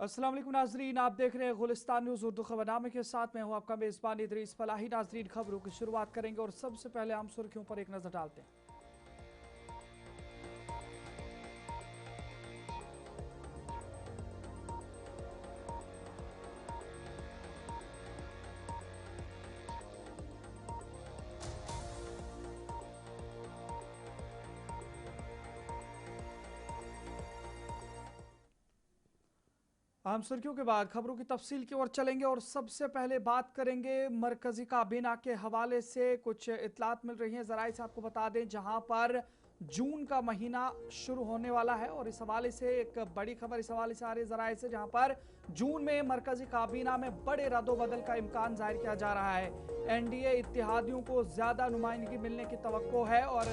अस्सलाम वालेकुम नाजरीन, आप देख रहे हैं गुलिस्तान न्यूज़ उर्दू खबरनामे के साथ मैं हूं आपका मेज़बान इदरीस फलाही। नाजरीन, खबरों की शुरुआत करेंगे और सबसे पहले हम सुर्खियों पर एक नज़र डालते हैं। हम सुर्खियों के बाद खबरों की तफसील की ओर चलेंगे और सबसे पहले बात करेंगे मरकजी काबीना के हवाले से। कुछ इतलात मिल रही हैं ज़राए से, आपको बता दें, जहां पर जून का महीना शुरू होने वाला है और इस हवाले से एक बड़ी खबर इस हवाले से आ रही है ज़राए से, जहां पर जून में मरकजी काबीना में बड़े रद्दोबदल का इम्कान जाहिर किया जा रहा है। एनडीए इत्तेहादियों को ज़्यादा नुमाइंदगी मिलने की तवक्को है और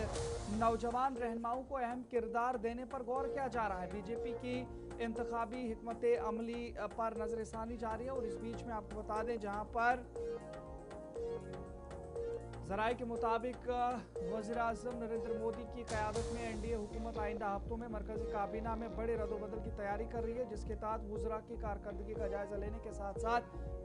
नौजवान रहनुमाओं को अहम किरदार देने पर गौर किया जा रहा है। बीजेपी की इंतखाबी हिकमत अमली पर नजरसानी जारी है और इस बीच में आपको बता दें, जहां पर जराये के मुताबिक वज़ीर आज़म नरेंद्र मोदी की क़यादत में एनडीए हुकूमत आइंदा हफ्तों में मरकजी काबीना में बड़े रद्दोबदल की तैयारी कर रही है, जिसके तहत वज़रा की कारकर्दगी का जायजा लेने के साथ साथ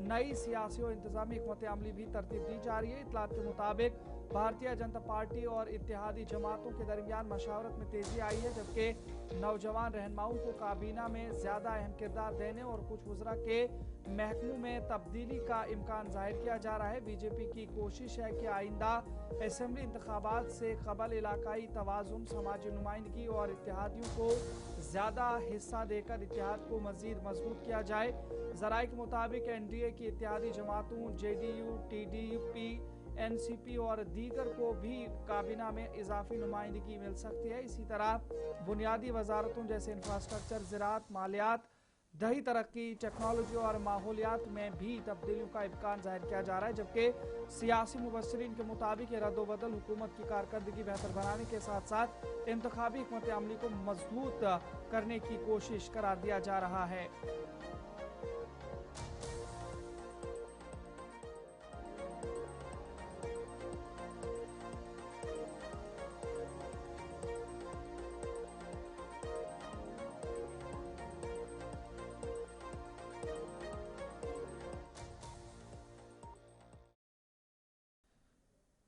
नई सियासी और इंतजामी हिकमत अमली भी तरतीब दी जा रही है। इतलात के मुताबिक भारतीय जनता पार्टी और इत्तेहादी जमातों के दरमियान मशावरत में तेजी आई है, जबकि नौजवान रहनुमाओं को काबीना में ज़्यादा अहम किरदार देने और कुछ वज़रा के महकमों में तब्दीली का इम्कान जाहिर किया जा रहा है। बीजेपी की कोशिश है कि आइंदा असेंबली इंतखाबात से कबल इलाकाई तवाज़ुन, समाजी नुमाइंदगी और इत्तेहादियों को ज़्यादा हिस्सा देकर इत्तेहाद को मज़ीद मजबूत किया जाए। ज़राए के मुताबिक एनडीए की इत्तेहादी जमातों जेडीयू, टीडीपी, एनसीपी और दीगर को भी काबीना में इजाफी नुमाइंदगी मिल सकती है। इसी तरह बुनियादी वजारतों जैसे इंफ्रास्ट्रक्चर, ज़राअत, मालियात, दही तरक्की, टेक्नोलॉजी और माहौलियात में भी तब्दीलियों का इम्कान जाहिर किया जा रहा है, जबकि सियासी मुबस्सिरीन के मुताबिक ये रद्दोबदल हुकूमत की कारकर्दगी बेहतर बनाने के साथ साथ इंतखाबी हिकमत अमली को मजबूत करने की कोशिश करार दिया जा रहा है।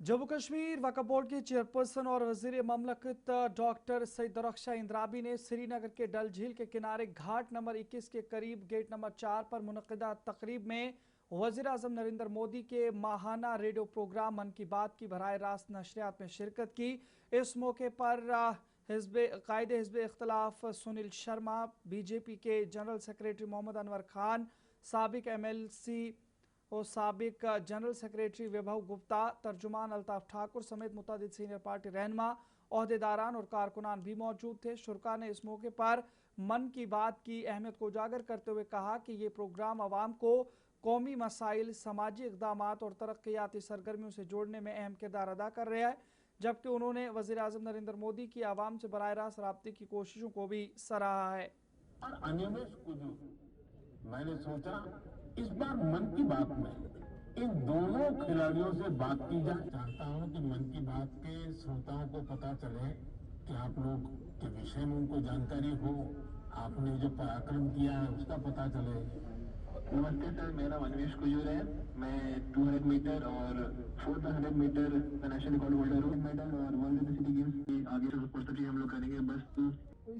जम्मू कश्मीर वक्फ बोर्ड की चेयरपर्सन और वजीर ममलकत डॉक्टर सईद इंद्राबी ने श्रीनगर के डल झील के किनारे घाट नंबर 21 के करीब गेट नंबर 4 पर मुनक़िदा तकरीब में वज़ीर आज़म नरेंद्र मोदी के माहाना रेडियो प्रोग्राम मन की बात की बराह रास्त नशरियात में शिरकत की। इस मौके पर कायदे हिज़्ब इख्तिलाफ सुनील शर्मा, बीजेपी के जनरल सेक्रेटरी मोहम्मद अनवर खान, साबिक MLC और साबिक जनरल सेक्रेटरी विभव गुप्ता, तर्जुमान अल्ताफ ठाकुर समेत मुतअद्दिद सीनियर पार्टी रहनुमा, ओहदेदारान और कारकुनान भी मौजूद थे। शुरका ने इस मौके पर मन की बात की अहमियत को उजागर करते हुए कहा कि ये प्रोग्राम आवाम को कौमी मसाइल, समाजी इक़दामात और तरक्याती सरगर्मियों से जोड़ने में अहम किरदार अदा कर रहा है, जबकि उन्होंने वज़ीर आज़म नरेंद्र मोदी की आवाम से बराह रास्त राब्ते की कोशिशों को भी सराहा है। और अनिमेश को जो मैंने सोचा इस बार मन की बात में इन दोनों खिलाड़ियों से बात की जाए। चाहता हूं कि मन की बात के श्रोताओं को पता चले कि आप लोग के विषय में उनको जानकारी हो, आपने जो पराक्रम किया है उसका पता चले। नमस्ते सर, मेरा नाम अनिमेश कुजूर है। मैं 200 मीटर और 400 मीटर का नेशनल रिकॉर्ड होल्डर हूँ। मेडल और वर्ल्ड यूनिवर्सिटी गेम्स की आगे से सपोर्ट हम लोग करेंगे। बस कोई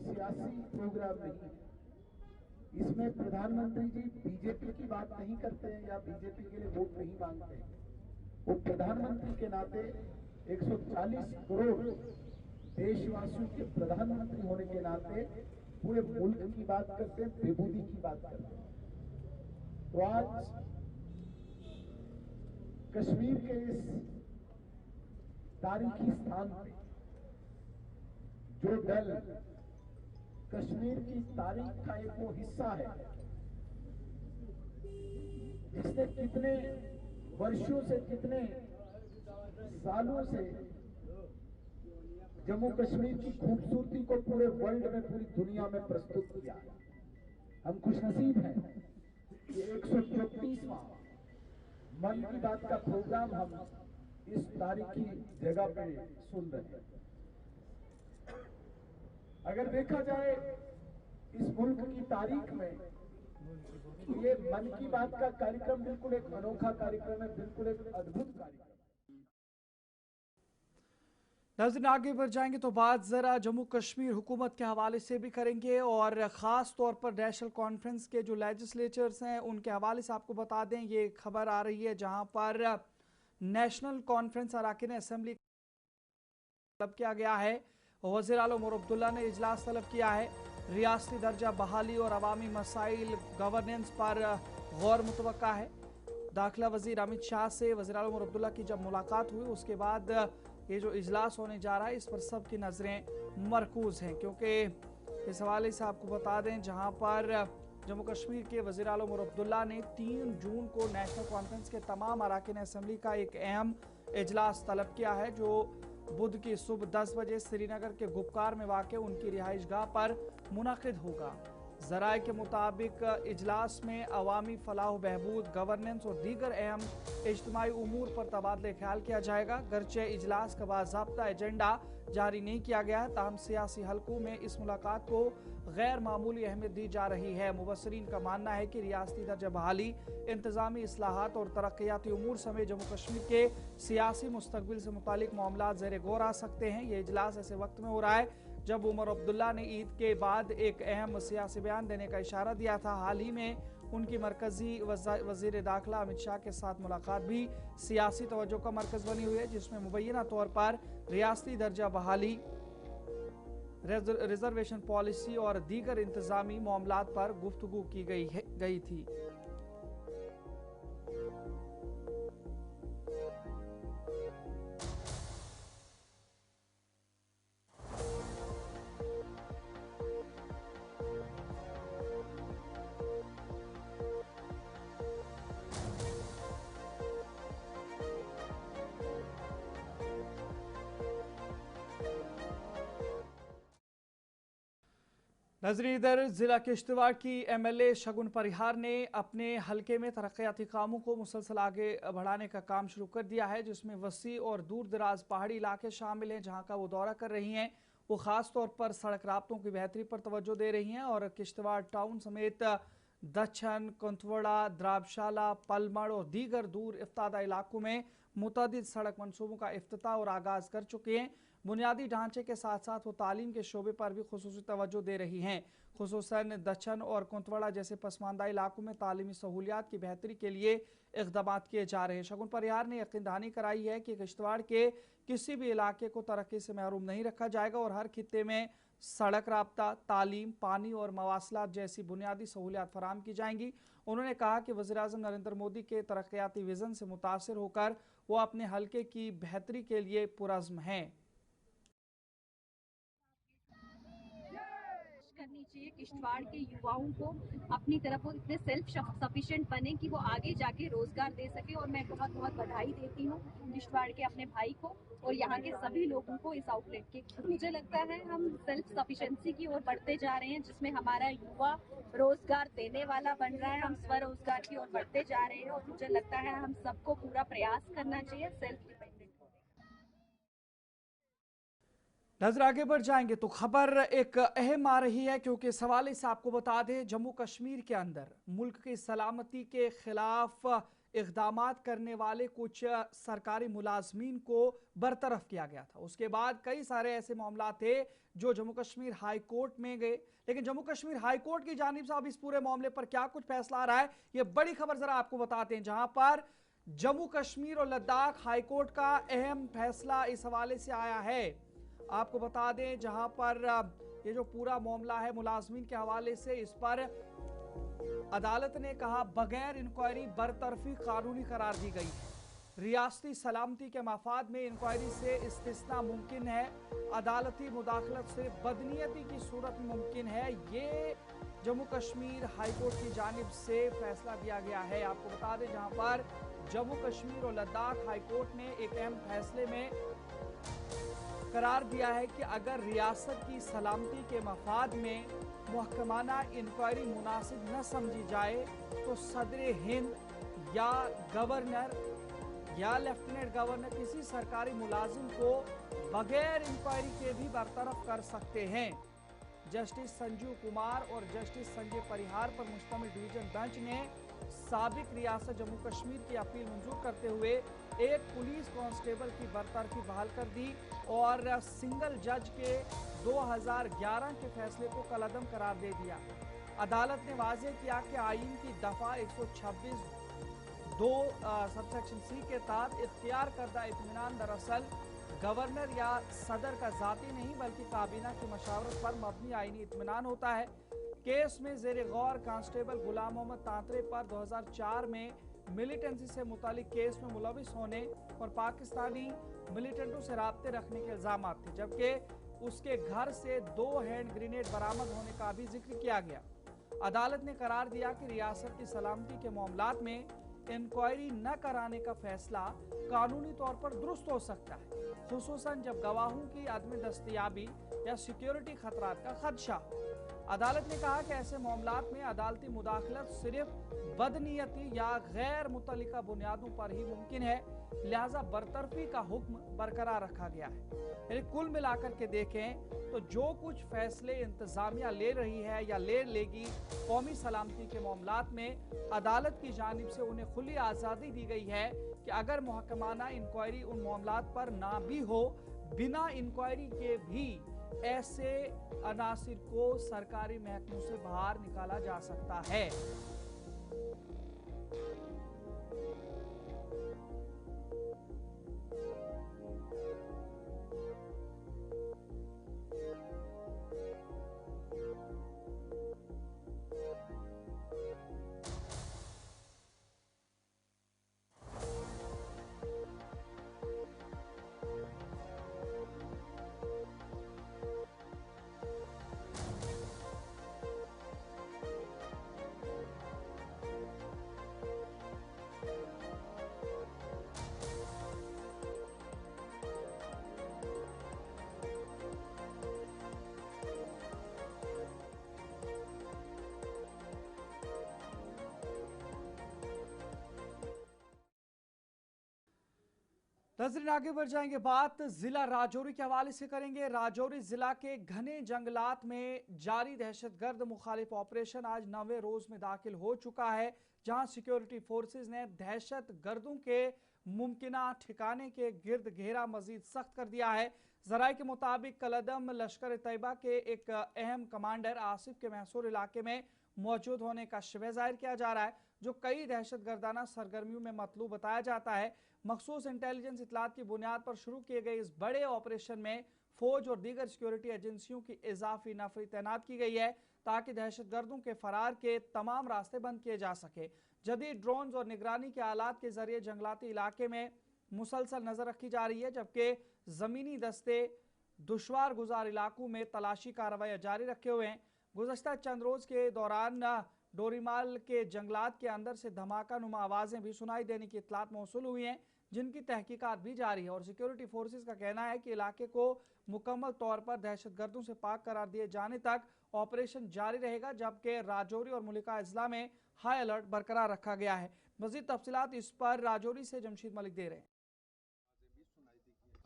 सियासी प्रोग्राम नहीं है, इसमें प्रधानमंत्री जी बीजेपी की बात नहीं करते हैं या बीजेपी के लिए वोट नहीं मांगते हैं। वो प्रधानमंत्री के नाते 140 करोड़ देशवासियों के प्रधानमंत्री होने के नाते पूरे मुल्क की बात करते हैं, बेबूदी की बात करते हैं। तो आज कश्मीर के इस तारीखी स्थान पे जो दल कश्मीर की तारीख का एक वो हिस्सा है जिसने कितने वर्षों से, कितने सालों से जम्मू कश्मीर की खूबसूरती को पूरे वर्ल्ड में, पूरी दुनिया में प्रस्तुत किया। हम खुशनसीब हैं कि 134वां मन की बात का प्रोग्राम हम इस तारीखी जगह पे सुन रहे हैं। अगर देखा जाए इस मुल्क की तारीख में ये मन की बात का कार्यक्रम बिल्कुल एक अनोखा कार्यक्रम है, बिल्कुल एक अद्भुत कार्यक्रम। नाज़रीन, आगे बढ़ जाएंगे तो बात ज़रा जम्मू कश्मीर हुकूमत के हवाले से भी करेंगे और ख़ास तौर पर नेशनल कॉन्फ्रेंस के जो लेजिस्लेचर्स हैं उनके हवाले से आपको बता दें, ये खबर आ रही है जहां पर नेशनल कॉन्फ्रेंस अरकान असेंबली तलब किया गया है। वज़ीर आला उमर अब्दुल्ला ने इजलास तलब किया है। रियासती दर्जा बहाली और अवामी मसाइल गवर्नेंस पर गौर मुतवक्का है। दाखिला वज़ीर अमित शाह से वज़ीर आला उमर अब्दुल्ला की जब मुलाकात हुई उसके बाद ये जो इजलास होने जा रहा है इस पर सब की नज़रें मरकूज हैं, क्योंकि इस हवाले से आपको बता दें जहां पर जम्मू कश्मीर के वज़ीर आला उमर अब्दुल्ला ने 3 जून को नेशनल कॉन्फ्रेंस के तमाम अरकान असेंबली का एक अहम इजलास तलब किया है, जो बुध की सुबह 10 बजे श्रीनगर के गुपकार में वाक़ उनकी रिहाइश गाह पर मुनक़िद होगा। ज़राए के मुताबिक इजलास में अवामी फलाह बहबूद, गवर्नेंस और दीगर अहम इज्तिमाई उमूर पर तबादले ख्याल किया जाएगा। गर्चे इजलास का बाज़ाब्ता एजेंडा जारी नहीं किया गया है, ताहम सियासी हलकों में इस मुलाकात को गैर मामूली अहमियत दी जा रही है। मुबस्सरीन का मानना है कि रियासती दर्जा बहाली, इंतजामी इस्लाहात और तरक्याती उमूर समेत जम्मू कश्मीर के सियासी मुस्तकबिल से मुतालिक मामला ज़ेर गौर आ सकते हैं। ये इजलास ऐसे वक्त में हो रहा है जब उमर अब्दुल्ला ने ईद के बाद एक अहम सियासी बयान देने का इशारा दिया था। हाल ही में उनकी मरकजी वजीर दाखिला अमित शाह के साथ मुलाकात भी सियासी तवज्जो का मरकज बनी हुई है, जिसमें मुबैना तौर पर रियासती दर्जा बहाली, रिजर्वेशन पॉलिसी और दीगर इंतजामी मामलात पर गुफ्तगू की गई थी। नजरी इधर जिला किश्तवाड़ की MLA शगुन परिहार ने अपने हलके में तरक्याती कामों को मुसलसल आगे बढ़ाने का काम शुरू कर दिया है, जिसमें वसी और दूर दराज पहाड़ी इलाके शामिल हैं जहां का वो दौरा कर रही हैं। वो खास तौर पर सड़क राब्तों की बेहतरी पर तवज्जो दे रही हैं और किश्तवाड़ टाउन समेत दच्छन, कुंतवड़ा, द्राबशाला, पलमड़ और दीगर दूर इफ्तादा इलाकों में मुतअद्दिद सड़क मनसूबों का इफ्तिताह और आगाज कर चुके हैं। बुनियादी ढांचे के साथ साथ वो तालीम के शोबे पर भी खुसूसी तवज्जो दे रही हैं। खुसूसन दच्छन और कुंतवड़ा जैसे पसमानदा इलाकों में तालीमी सहूलियात की बेहतरी के लिए इक़दाम किए जा रहे हैं। शगुन परिहार ने यकीन दहानी कराई है कि किश्तवाड़ के किसी भी इलाके को तरक्की से महरूम नहीं रखा जाएगा और हर खित्ते में सड़क राब्ता, तालीम, पानी और मवासलात जैसी बुनियादी सहूलियात फराहम की जाएंगी। उन्होंने कहा कि वज़ीर-ए-आज़म नरेंद्र मोदी के तरक्याती विजन से मुतासिर होकर वो अपने हलके की बेहतरी के लिए पुरज़्म हैं। करनी चाहिए किश्तवाड़ के युवाओं को अपनी तरफ वो इतने सेल्फ सफिशिएंट बने कि वो आगे जाके रोजगार दे सके। और मैं बहुत बहुत बधाई देती हूँ किश्तवाड़ के अपने भाई को और यहाँ के सभी लोगों को इस आउटलेट के। मुझे लगता है हम सेल्फ सफिशिएंसी की ओर बढ़ते जा रहे हैं, जिसमें हमारा युवा रोजगार देने वाला बन रहा है। हम स्वरोजगार की ओर बढ़ते जा रहे हैं और मुझे लगता है हम सबको पूरा प्रयास करना चाहिए सेल्फ डिपेंडेंट। नजर आगे बढ़ जाएंगे तो खबर एक अहम आ रही है, क्योंकि इस हवाले से आपको बता दें जम्मू कश्मीर के अंदर मुल्क की सलामती के खिलाफ इक़दामात करने वाले कुछ सरकारी मुलाजमीन को बरतरफ किया गया था। उसके बाद कई सारे ऐसे मामला थे जो जम्मू कश्मीर हाई कोर्ट में गए, लेकिन जम्मू कश्मीर हाई कोर्ट की जानिब से अब इस पूरे मामले पर क्या कुछ फैसला आ रहा है, ये बड़ी खबर जरा आपको बताते हैं। जहां पर जम्मू कश्मीर और लद्दाख हाई कोर्ट का अहम फैसला इस हवाले से आया है, आपको बता दें जहां पर ये जो पूरा मामला है मुलाजमीन के हवाले से, इस पर अदालत ने कहा बगैर इंक्वायरी बरतरफी कानूनी करार दी गई है। रियासती सलामती के मफाद में इंक्वायरी से इस्तिस्ना मुमकिन है, अदालती मुदाखलत से बदनीयती की सूरत मुमकिन है। ये जम्मू कश्मीर हाई कोर्ट की जानिब से फैसला दिया गया है। आपको बता दें जहां पर जम्मू कश्मीर और लद्दाख हाई कोर्ट ने एक अहम फैसले में करार दिया है कि अगर रियासत की सलामती के मफाद में मुहकमाना इंक्वायरी मुनासिब न समझी जाए तो सदर हिंद या गवर्नर या लेफ्टिनेंट गवर्नर किसी सरकारी मुलाजिम को बगैर इंक्वायरी के भी बरतरफ कर सकते हैं। जस्टिस संजीव कुमार और जस्टिस संजय परिहार पर मुश्तमिल डिवीजन बेंच ने साबिक रियासत जम्मू कश्मीर की अपील मंजूर करते हुए एक पुलिस कांस्टेबल की बरतरफी बहाल कर दी और सिंगल जज के 2011 के फैसले को कलअदम करार दे दिया। अदालत ने वाज़ेह किया कि आईन की दफा 126 2 सबसेक्शन सी के तहत इख्तियार करदा इत्मीनान दरअसल गवर्नर या सदर का जाती नहीं बल्कि काबीना की मशावरत पर मबनी आईनी इत्मीनान होता है। केस में जेर गौर कांस्टेबल गुलाम मोहम्मद तांतरे पर 2004 में मिलिटेंसी से मुतालिक केस में मुलविस होने और पाकिस्तानी मिलिटेंटों से राब्ते रखने के इल्जाम थे, जबकि उसके घर से 2 हैंड ग्रेनेड बरामद होने का भी जिक्र किया गया। अदालत ने करार दिया कि रियासत की सलामती के मामलात में इंक्वायरी न कराने का फैसला कानूनी तौर पर दुरुस्त हो सकता है, खुसूसन जब गवाहों की अदम दस्तयाबी या सिक्योरिटी खतरात का खदशा हो। अदालत ने कहा कि ऐसे मामलात में अदालती मुदाखलत सिर्फ बदनीयती या गैर मुतल्लिका बुनियादों पर ही मुमकिन है, लिहाजा बरतरफी का हुक्म बरकरार रखा गया है। यानी कुल मिलाकर के देखें तो जो कुछ फैसले इंतजामिया ले रही है या ले लेगी कौमी सलामती के मामलात में, अदालत की जानिब से उन्हें खुली आज़ादी दी गई है कि अगर मुहकमाना इंक्वायरी उन मामलात पर ना भी हो, बिना इंक्वायरी के भी ऐसे अनासिर को सरकारी महकमों से बाहर निकाला जा सकता है। नजरीन आगे बढ़ जाएंगे, बात जिला राजौरी के हवाले से करेंगे। राजौरी जिला के घने जंगलात में जारी दहशतगर्द मुखालिफ ऑपरेशन आज 9वें रोज में दाखिल हो चुका है, जहां सिक्योरिटी फोर्सेज ने दहशतगर्दों के मुमकिना ठिकाने के गिर्द घेरा मजीद सख्त कर दिया है। जराये के मुताबिक कलअदम लश्कर तैयबा के एक अहम कमांडर आसिफ के महसूर इलाके में मौजूद होने का शबह जाहिर किया जा रहा है, जो कई दहशतगर्दाना सरगर्मियों में मतलूब बताया जाता है। मखसूस इंटेलिजेंस इतलात की बुनियाद पर शुरू किए गए इस बड़े ऑपरेशन में फौज और दीगर सिक्योरिटी एजेंसियों की इजाफी नफरी तैनात की गई है, ताकि दहशतगर्दों के फरार के तमाम रास्ते बंद किए जा सके। जदीद ड्रोन और निगरानी के आलात के जरिए जंगलाती इलाके में मुसलसल नजर रखी जा रही है, जबकि जमीनी दस्ते दुश्वार गुजार इलाकों में तलाशी कार्रवाई जारी रखे हुए हैं। गुज़श्ता चंद रोज के दौरान डोरीमाल के जंगलात के अंदर से धमाका नुमा आवाजें भी सुनाई देने की इतलात मौसूल हुई हैं, जिनकी तहकीकात भी जारी है। और सिक्योरिटी फोर्सेस का कहना है कि इलाके को मुकम्मल तौर पर दहशतगर्दों से पाक करार दिए जाने तक ऑपरेशन जारी रहेगा, जबकि राजौरी और मुलिका अजला में हाई अलर्ट बरकरार रखा गया है। मजीद तफसीलात इस पर राजौरी से जमशीद मलिक दे रहे हैं।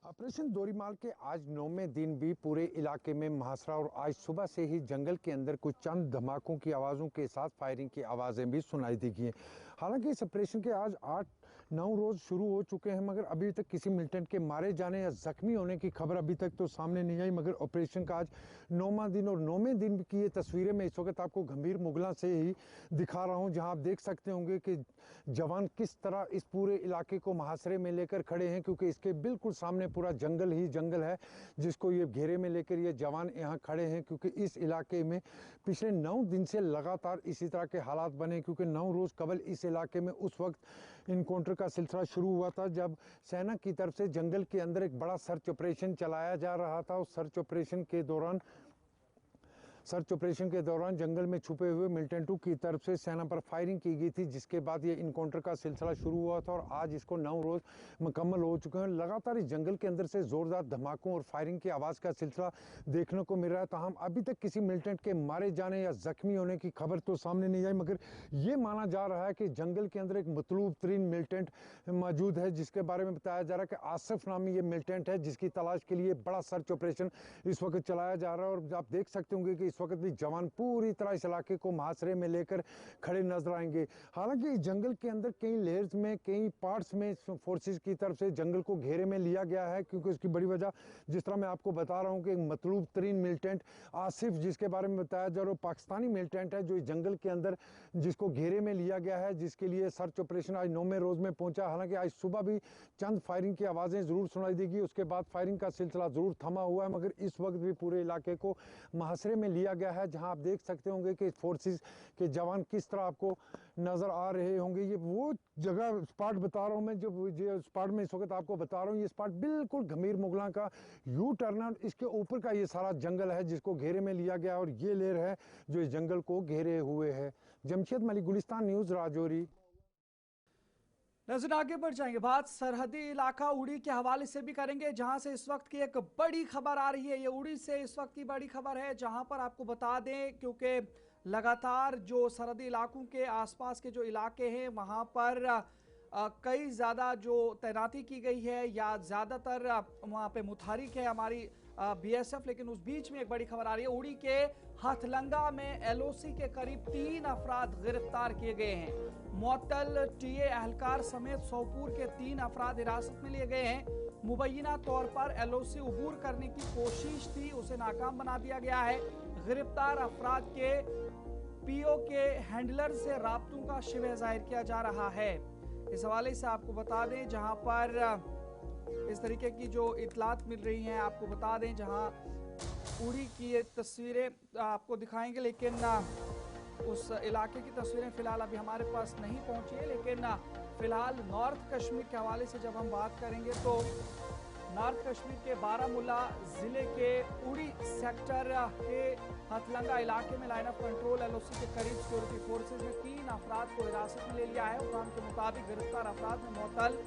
ऑपरेशन डोरीमाल के आज 9वें दिन भी पूरे इलाके में मुहासरा और आज सुबह से ही जंगल के अंदर कुछ चंद धमाकों की आवाज़ों के साथ फायरिंग की आवाज़ें भी सुनाई दी गई हैं। हालांकि इस ऑपरेशन के आज 8-9 रोज़ शुरू हो चुके हैं, मगर अभी तक किसी मिलिटेंट के मारे जाने या जख्मी होने की खबर अभी तक तो सामने नहीं आई। मगर ऑपरेशन का आज 9वां दिन और 9वें दिन की ये तस्वीरें मैं इस वक्त आपको गंभीर मुगला से ही दिखा रहा हूँ, जहाँ आप देख सकते होंगे कि जवान किस तरह इस पूरे इलाके को मुहासरे में लेकर खड़े हैं, क्योंकि इसके बिल्कुल सामने पूरा जंगल ही जंगल है जिसको ये घेरे में लेकर ये जवान यहाँ खड़े हैं। क्योंकि इस इलाके में पिछले 9 दिन से लगातार इसी तरह के हालात बने, क्योंकि 9 रोज़ कबल इस इलाके में उस वक्त इनकाउंटर का सिलसिला शुरू हुआ था जब सेना की तरफ से जंगल के अंदर एक बड़ा सर्च ऑपरेशन चलाया जा रहा था। उस सर्च ऑपरेशन के दौरान सर्च ऑपरेशन के दौरान जंगल में छुपे हुए मिलिटेंटों की तरफ से सेना पर फायरिंग की गई थी, जिसके बाद ये इनकाउंटर का सिलसिला शुरू हुआ था और आज इसको 9 रोज मुकम्मल हो चुके हैं। लगातार इस जंगल के अंदर से जोरदार धमाकों और फायरिंग की आवाज़ का सिलसिला देखने को मिल रहा है। ताहम अभी तक किसी मिलिटेंट के मारे जाने या जख्मी होने की खबर तो सामने नहीं आई, मगर ये माना जा रहा है कि जंगल के अंदर एक मतलूब तरीन मिलिटेंट मौजूद है, जिसके बारे में बताया जा रहा है कि आसिफ नामी ये मिलिटेंट है, जिसकी तलाश के लिए बड़ा सर्च ऑपरेशन इस वक्त चलाया जा रहा है। और आप देख सकते होंगे कि इस वक्त भी जवान पूरी तरह इस इलाके को मुहासरे में लेकर खड़े नजर आएंगे। हालांकि इस जंगल के अंदर कई लेयर्स में, कई पार्ट्स में फोर्सेस की तरफ से जंगल को घेरे में लिया गया है, क्योंकि उसकी बड़ी वजह जिस तरह मैं आपको बता रहा हूँ कि एक मतलूब तरीन मिलिटेंट आसिफ, जिसके बारे में बताया जा रहा है, पाकिस्तानी मिलिटेंट है जो इस जंगल के अंदर जिसको घेरे में लिया गया है, जिसके लिए सर्च ऑपरेशन आज 9वें रोज में पहुंचा। हालांकि आज सुबह भी चंद फायरिंग की आवाज़ें ज़रूर सुनाई देगी, उसके बाद फायरिंग का सिलसिला ज़रूर थमा हुआ है, मगर इस वक्त भी पूरे इलाके को मुहासरे में लिया गया है, जहां आप देख सकते होंगे कि फोर्सेस के जवान किस तरह आपको नज़र आ रहे होंगे। ये वो जगह स्पॉट बता रहा हूँ मैं, जो स्पॉट में इस वक्त आपको बता रहा हूँ, ये स्पॉट बिल्कुल गमीर मुगला का यू टर्न, इसके ऊपर का ये सारा जंगल है जिसको घेरे में लिया गया और ये लेयर है जो इस जंगल को घेरे हुए है। जमशेद मलिक, गुलिस्तान न्यूज़, राजौरी। नजर आगे बढ़ जाएंगे, बात सरहदी इलाका उड़ी के हवाले से भी करेंगे, जहां से इस वक्त की एक बड़ी खबर आ रही है। ये उड़ी से इस वक्त की बड़ी खबर है, जहां पर आपको बता दें, क्योंकि लगातार जो सरहदी इलाकों के आसपास के जो इलाके हैं वहां पर कई ज़्यादा जो तैनाती की गई है या ज़्यादातर वहाँ पे मुतहरिक है हमारी बीएसएफ। लेकिन उस बीच में एक बड़ी खबर आ रही है, उड़ी के हथलंगा में एलओसी के करीब 3 अफराद गिरफ्तार किए गए हैं। मुअत्तल टीए एहलकार समेत सोपूर के 3 अफराद हिरासत में लिए गए हैं। मुबैना तौर पर एलओसी अबूर करने की कोशिश थी, उसे नाकाम बना दिया गया है। गिरफ्तार अफराद के पीओ के हैंडलर से राब्तों का शिबह जाहिर किया जा रहा है। इस हवाले से आपको बता दें, जहां पर इस तरीके की जो इतलात मिल रही हैं, आपको बता दें, जहां उड़ी की ये तस्वीरें आपको दिखाएंगे, लेकिन उस इलाके की तस्वीरें फ़िलहाल अभी हमारे पास नहीं पहुंची है। लेकिन फ़िलहाल नॉर्थ कश्मीर के हवाले से जब हम बात करेंगे तो नॉर्थ कश्मीर के बारामूला ज़िले के उड़ी सेक्टर के हथलंगा इलाके में लाइन ऑफ कंट्रोल एलओसी के करीब सिक्योरिटी फोर्सेज ने 3 अफराद को हिरासत में ले लिया है। उड़ान के मुताबिक गिरफ्तार अफराद में मुअत्तल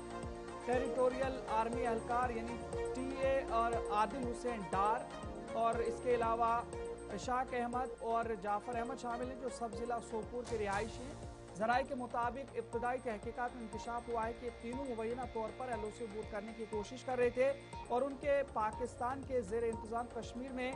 टेरिटोरियल आर्मी एहलकार यानी टीए और आदिल हुसैन डार और इसके अलावा इशाक अहमद और जाफर अहमद शामिल हैं, जो सब जिला सोपूर के रिहायशी हैं। ज़राए के मुताबिक इब्तदाई तहकीकात में इंकशाफ हुआ है कि तीनों मुबैना तौर पर एलओसी अबूर करने की कोशिश कर रहे थे और उनके पाकिस्तान के ज़ेर इंतज़ाम कश्मीर में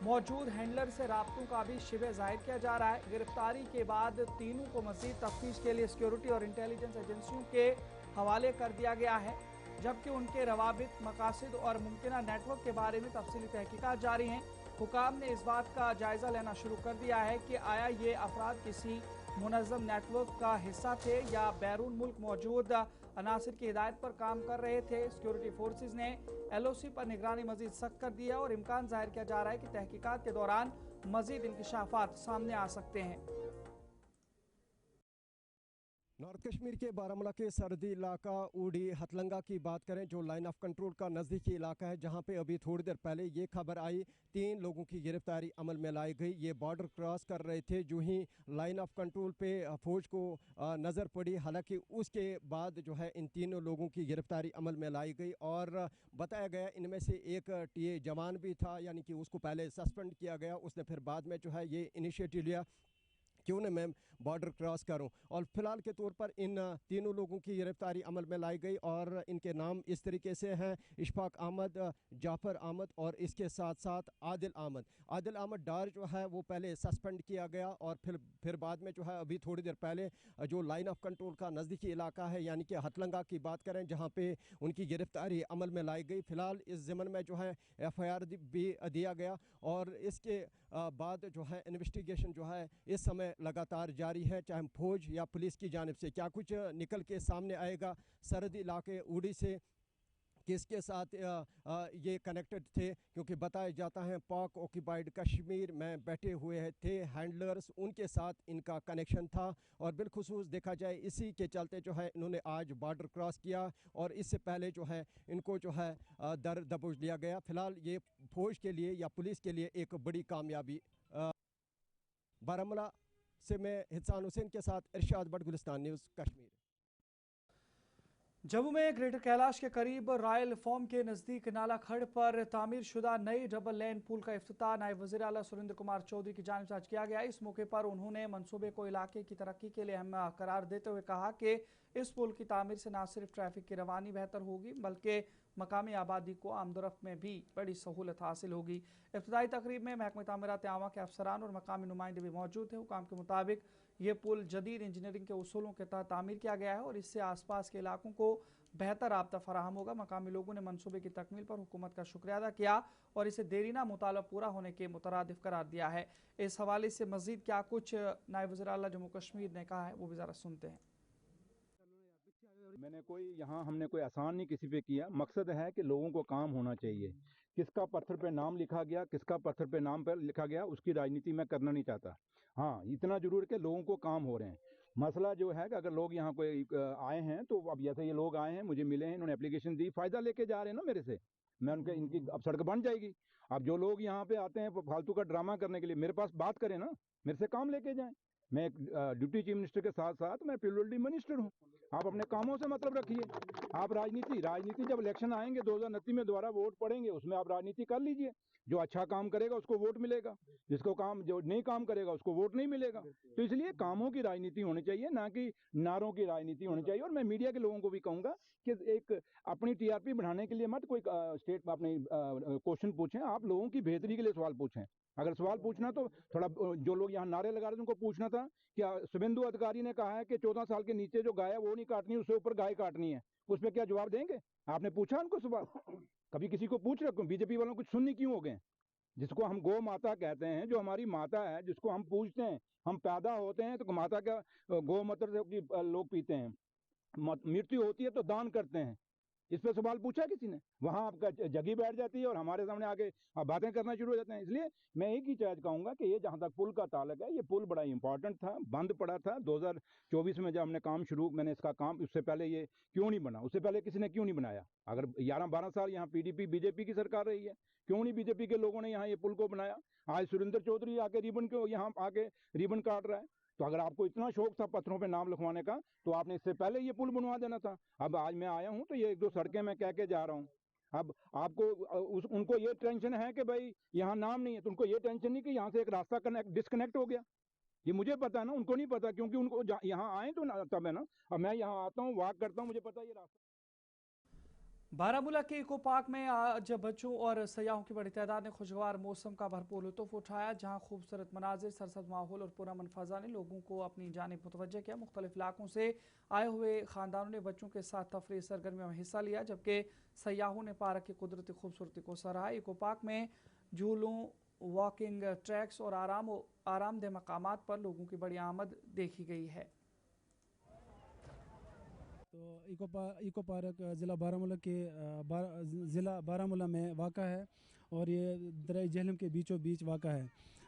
मौजूद हैंडलर से राब्तों का भी शिबह जाहिर किया जा रहा है। गिरफ्तारी के बाद तीनों को मज़ीद तफ्तीश के लिए सिक्योरिटी और इंटेलिजेंस एजेंसियों के हवाले कर दिया गया है, जबकि उनके रवाबित, मकासद और मुमकिना नेटवर्क के बारे में तफसीली तहकीकात जारी हैं। हुकाम ने इस बात का जायज़ा लेना शुरू कर दिया है कि आया ये अफराद किसी मुनज़्ज़म नेटवर्क का हिस्सा थे या बैरून मुल्क मौजूद अनासिर की हिदायत पर काम कर रहे थे। सिक्योरिटी फोर्सेज ने एलओसी पर निगरानी मजीद सख्त कर दी है और इम्कान जाहिर किया जा रहा है कि तहकीकात के दौरान मजीद इंकशाफात सामने आ सकते हैं। नॉर्थ कश्मीर के बारामूला के सरहदी इलाका उड़ी हथलंगा की बात करें, जो लाइन ऑफ कंट्रोल का नज़दीकी इलाका है, जहां पे अभी थोड़ी देर पहले ये खबर आई 3 लोगों की गिरफ्तारी अमल में लाई गई। ये बॉर्डर क्रॉस कर रहे थे, जो ही लाइन ऑफ कंट्रोल पे फौज को नज़र पड़ी। हालांकि उसके बाद जो है इन तीनों लोगों की गिरफ्तारी अमल में लाई गई और बताया गया इनमें से एक टीए जवान भी था, यानी कि उसको पहले सस्पेंड किया गया, उसने फिर बाद में जो है ये इनिशिएटिव लिया क्यों न मैं बॉर्डर क्रॉस करूं। और फिलहाल के तौर पर इन तीनों लोगों की गिरफ्तारी अमल में लाई गई और इनके नाम इस तरीके से हैं: इशफाक अहमद, जाफर अहमद और इसके साथ साथ आदिल अहमद। आदिल अहमद डार जो है वो पहले सस्पेंड किया गया और फिर बाद में जो है अभी थोड़ी देर पहले जो लाइन ऑफ कंट्रोल का नज़दीकी इलाका है यानी कि हथलंगा की बात करें, जहाँ पे उनकी गिरफ्तारी अमल में लाई गई। फिलहाल इस ज़मन में जो है FIR भी दिया गया और इसके बाद जो है इन्वेस्टिगेशन जो है इस समय लगातार जारी है, चाहे फौज या पुलिस की जानिब से। क्या कुछ निकल के सामने आएगा सरहदी इलाके उड़ी से, किसके साथ ये कनेक्टेड थे, क्योंकि बताया जाता है पाक ऑक्यूपाइड कश्मीर में बैठे हुए थे हैंडलर्स, उनके साथ इनका कनेक्शन था। और बिलखुसूस देखा जाए इसी के चलते जो है इन्होंने आज बॉर्डर क्रॉस किया और इससे पहले जो है इनको जो है दर दबोच लिया गया। फिलहाल ये फौज के लिए या पुलिस के लिए एक बड़ी कामयाबी। बारामूला से मैं हिसान हुसैन के साथ इरशाद भट्ट, गुलिस्तान न्यूज़ कश्मीर। जम्मू में ग्रेटर कैलाश के करीब रॉयल फॉर्म के नज़दीक नाला खड़ पर तामीर शुदा नई डबल लेन पुल का इफ्तिताह नायब वज़ीर आला सुरेंद्र कुमार चौधरी की जानिब से आज किया गया। इस मौके पर उन्होंने मंसूबे को इलाके की तरक्की के लिए अहम करार देते हुए कहा कि इस पुल की तामीर से न सिर्फ ट्रैफिक की रवानी बेहतर होगी बल्कि मकामी आबादी को आमदोरफ्त में भी बड़ी सहूलत हासिल होगी। इफ्तिताही तकरीब में महकमा तामीरात आमा के अफसरान और मकामी नुमाइंदे भी मौजूद थे। हुकाम के मुताबिक ये पुल जदीद इंजीनियरिंग के उसूलों के तहत तामीर किया गया है और इससे आसपास के इलाकों को बेहतर राब्ता फराहम होगा। मकामी लोगों ने मनसूबे की तकमील पर हुकूमत का शुक्रिया अदा किया और इसे देरीना मुतालबा पूरा होने के मुतरादिफ करार दिया है। इस हवाले से मजीद क्या कुछ नायब वज़ीर आला जम्मू कश्मीर ने कहा है वो भी ज़रा सुनते हैं। हमने कोई आसान नहीं किसी पे किया। मकसद है कि लोगों को काम होना चाहिए। किसका पत्थर पे नाम लिखा गया, किसका पत्थर पे नाम पर लिखा गया, उसकी राजनीति मैं करना नहीं चाहता। हाँ, इतना जरूर है कि लोगों को काम हो रहे हैं। मसला जो है कि अगर लोग यहाँ कोई आए हैं तो अब जैसे ये लोग आए हैं, मुझे मिले हैं, इन्होंने एप्लीकेशन दी, फ़ायदा लेके जा रहे हैं ना मेरे से, मैं उनके इनकी अब सड़क बन जाएगी। अब जो लोग यहाँ पे आते हैं फालतू का ड्रामा करने के लिए, मेरे पास बात करें ना, मेरे से काम लेके जाएं। मैं एक डिप्टी चीफ मिनिस्टर के साथ साथ मैं पीडब्ल्यूडी मिनिस्टर हूँ। आप अपने कामों से मतलब रखिए। आप राजनीति जब इलेक्शन आएंगे 2029 में दोबारा वोट पड़ेंगे, उसमें आप राजनीति कर लीजिए। जो अच्छा काम करेगा उसको वोट मिलेगा, जो नहीं काम करेगा उसको वोट नहीं मिलेगा। तो इसलिए कामों की राजनीति होनी चाहिए, ना कि नारों की राजनीति होनी चाहिए। और मैं मीडिया के लोगों को भी कहूँगा कि एक अपनी टीआरपी बढ़ाने के लिए मत कोई स्टेट अपने क्वेश्चन पूछें, आप लोगों की बेहतरी के लिए सवाल पूछें। अगर सवाल पूछना तो थोड़ा जो लोग यहाँ नारे लगा रहे थे उनको पूछना था क्या शुभेंदु अधिकारी ने कहा है कि 14 साल के नीचे जो गाय है वो नहीं काटनी, उससे ऊपर गाय काटनी है, उस पर क्या जवाब देंगे? आपने पूछा उनको सवाल? कभी किसी को पूछ रहे? बीजेपी वालों को सुननी क्यों हो गए? जिसको हम गौ माता कहते हैं, जो हमारी माता है, जिसको हम पूजते हैं, हम पैदा होते हैं तो माता का गौ मूत्र लोग पीते हैं, मृत्यु होती है तो दान करते हैं। इस पर सवाल पूछा किसी ने? वहां आपका जगी बैठ जाती है और हमारे सामने आके बातें करना शुरू हो जाते हैं। इसलिए मैं एक ही चीज कहूंगा कि ये जहां तक पुल का ताल्लुक है, ये पुल बड़ा इंपॉर्टेंट था, बंद पड़ा था 2024 में जब हमने काम शुरू, मैंने इसका काम, उससे पहले ये क्यों नहीं बना? उससे पहले किसी ने क्यों नहीं बनाया? अगर 11-12 साल यहाँ पीडीपी बीजेपी की सरकार रही है, क्यों नहीं बीजेपी के लोगों ने यहाँ ये पुल को बनाया? आज सुरेंद्र चौधरी आके रिबन को यहाँ आके रिबन काट रहा है। तो अगर आपको इतना शौक था पत्थरों पे नाम लिखवाने का तो आपने इससे पहले ये पुल बनवा देना था। अब आज मैं आया हूं तो ये 1-2 सड़कें मैं कह के जा रहा हूं। अब आपको उनको ये टेंशन है कि भाई यहाँ नाम नहीं है, तो उनको ये टेंशन नहीं कि यहाँ से एक रास्ता डिस्कनेक्ट हो गया। ये मुझे पता है ना, उनको नहीं पता, क्योंकि उनको यहाँ आए तो तब है ना। अब मैं यहाँ आता हूँ, वॉक करता हूँ, मुझे पता है ये रास्ता। बारामूला के इको पार्क में आज बच्चों और सयाहों की बड़ी तादाद ने खुशगवार मौसम का भरपूर लुत्फ उठाया, जहां खूबसूरत मनाजिर, सरसब्ज माहौल और पुरअमन फ़ज़ा ने लोगों को अपनी जानिब मुतवज्जह किया। मुख्तलिफ इलाकों से आए हुए ख़ानदानों ने बच्चों के साथ तफरीह सरगर्मियों में हिस्सा लिया, जबकि सयाहों ने पार्क की कुदरती खूबसूरती को सराहा। इको पार्क में झूलों, वॉकिंग ट्रैक्स और आरामदेह मकामात पर लोगों की बड़ी आमद देखी गई है। तो इको पार्क ज़िला बारामूला में वाक़ा है और ये दरिया झेलम के बीचों बीच वाक़ा है।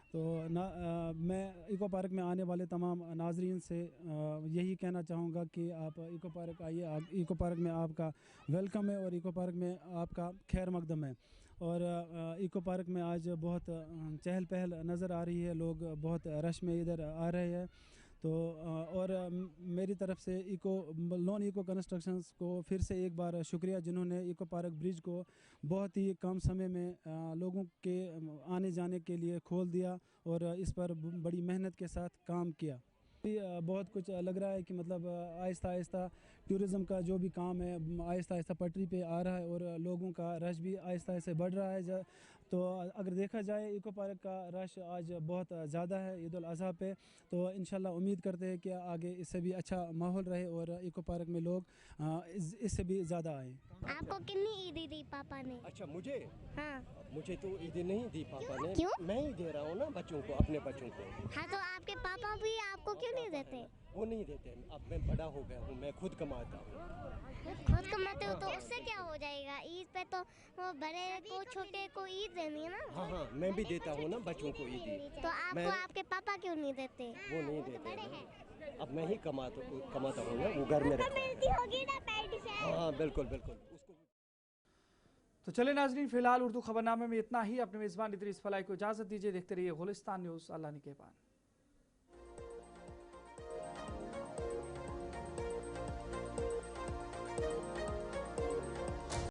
तो मैं इको पार्क में आने वाले तमाम नाजरीन से यही कहना चाहूँगा कि आप इको पार्क आइए। इको पार्क में आपका वेलकम है और इको पार्क में आपका खैर मकदम है। और इको पार्क में आज बहुत चहल पहल नज़र आ रही है, लोग बहुत रश में इधर आ रहे हैं। तो और मेरी तरफ से नॉन इको कंस्ट्रक्शंस को फिर से एक बार शुक्रिया, जिन्होंने इको पार्क ब्रिज को बहुत ही कम समय में लोगों के आने जाने के लिए खोल दिया और इस पर बड़ी मेहनत के साथ काम किया। बहुत कुछ लग रहा है कि मतलब आहिस्ता आहिस्ता टूरिज़म का जो भी काम है आहिस्ता आहिस्ता पटरी पे आ रहा है और लोगों का रश भी आहिस्ता आहिस्ता बढ़ रहा है। तो अगर देखा जाए इको पार्क का रश आज बहुत ज़्यादा है ईद उल अज़हा पे। तो इंशाल्लाह उम्मीद करते हैं कि आगे इससे भी अच्छा माहौल रहे और इको पार्क में लोग इससे भी ज़्यादा आए। आपको कितनी ईदी दी पापा ने? अच्छा मुझे? हाँ। मुझे तो ईदी नहीं दी पापा ने। क्यों? मैं ही दे रहा हूँ ना बच्चों को, अपने बच्चों को। हाँ तो आपके पापा भी आपको क्यों नहीं देते? वो नहीं देते, अब मैं बड़ा हो गया हूँ, मैं खुद कमाता हूँ। खुद कमाते हो तो उससे पे क्या हो जाएगा? ईद पे तो वो बड़े को छोटे को ईद देनी है ना। हाँ हाँ, मैं भी देता हूँ ना बच्चों को ईदी। तो आपको आपके पापा क्यों नहीं देते? वो नहीं देते हैं। अब मैं ही कमाता हूँ ना, वो घर में रखता है। मिलती होगी ना पैंट से। हाँ बिल्कुल बिल्कुल। तो चले नाजरीन, फिलहाल उर्दू खबरनामे में इतना ही। अपने मेज़बान इदरीस फलाई को इजाज़त दीजिए। देखते रहिए गुलिस्तान न्यूज़। अल्लाह निगहबान।